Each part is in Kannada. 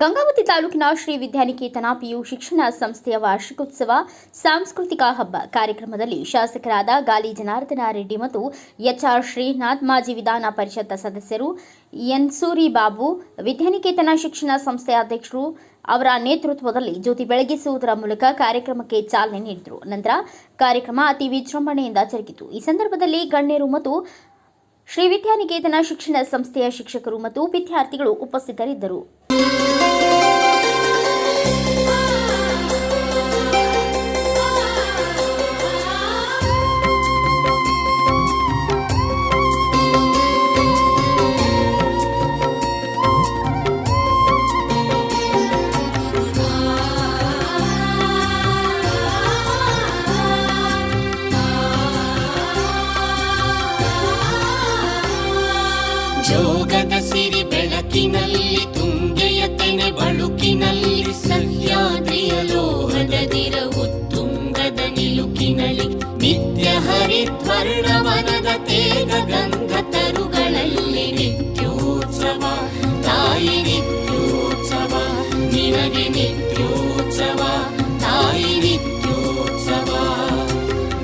ಗಂಗಾವತಿ ತಾಲೂಕಿನ ಶ್ರೀ ವಿದ್ಯಾನಿಕೇತನ ಪಿಯು ಶಿಕ್ಷಣ ಸಂಸ್ಥೆಯ ವಾರ್ಷಿಕೋತ್ಸವ ಸಾಂಸ್ಕೃತಿಕ ಹಬ್ಬ ಕಾರ್ಯಕ್ರಮದಲ್ಲಿ ಶಾಸಕರಾದ ಗಾಲಿ ಜನಾರ್ದನ ರೆಡ್ಡಿ ಮತ್ತು ಎಚ್ಆರ್ ಶ್ರೀನಾಥ್, ಮಾಜಿ ವಿಧಾನ ಪರಿಷತ್ ಸದಸ್ಯರು ಎನ್ಸೂರಿ ಬಾಬು, ವಿದ್ಯಾನಿಕೇತನ ಶಿಕ್ಷಣ ಸಂಸ್ಥೆಯ ಅಧ್ಯಕ್ಷರು ಅವರ ನೇತೃತ್ವದಲ್ಲಿ ಜ್ಯೋತಿ ಬೆಳಗಿಸುವುದರ ಮೂಲಕ ಕಾರ್ಯಕ್ರಮಕ್ಕೆ ಚಾಲನೆ ನೀಡಿದರು. ನಂತರ ಕಾರ್ಯಕ್ರಮ ಅತಿ ವಿಜೃಂಭಣೆಯಿಂದ ಜರುಗಿತು. ಈ ಸಂದರ್ಭದಲ್ಲಿ ಗಣ್ಯರು ಮತ್ತು ಶ್ರೀ ವಿದ್ಯಾನಿಕೇತನ ಶಿಕ್ಷಣ ಸಂಸ್ಥೆಯ ಶಿಕ್ಷಕರು ಮತ್ತು ವಿದ್ಯಾರ್ಥಿಗಳು ಉಪಸ್ಥಿತರಿದ್ದರು. ಜೋಗದ ಸಿರಿ ಬೆಳಕಿನಲ್ಲಿ ತುಂಗೆಯ ತೆನೆ ಬಳುಕಿನಲ್ಲಿ ಸಹ್ಯಾದ್ರಿಯ ಲೋಹದ ದಿರವು ತುಂಗದ ನಿಲುಕಿನಲ್ಲಿ ನಿತ್ಯ ಹರಿದ್ವರ್ಣವನದ ತೇಗ ಗಂಧ ತರುಗಳಲ್ಲಿ ನಿತ್ಯೋತ್ಸವ ತಾಯಿ ನಿತ್ಯೋತ್ಸವ ನಿನಗೆ ನಿತ್ಯೋತ್ಸವ ತಾಯಿ ನಿತ್ಯೋತ್ಸವ.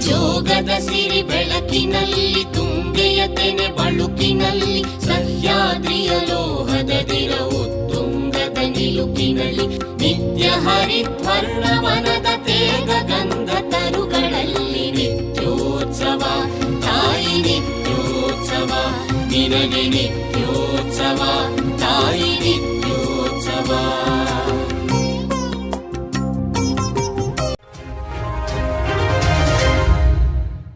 ಜೋಗದ ಸಿರಿ ಬೆಳಕಿನಲ್ಲಿ ತುಂಗೆಯ ತೆನೆ ಬಳುಕಿನಲ್ಲಿ ಸಹ್ಯಾದ್ರಿಯ ಲೋಹದ ದಿರವು ತುಂಗದ ನಿಲುಕಿನಲ್ಲಿ ನಿತ್ಯ ಹರಿದ್ವರ್ಣವನದ ತೇಗ ಗಂಧ ತರುಗಳಲ್ಲಿ ನಿತ್ಯೋತ್ಸವ ತಾಯಿ ನಿತ್ಯೋತ್ಸವ ನಿನಗೆ ನಿತ್ಯೋತ್ಸವ ತಾಯಿ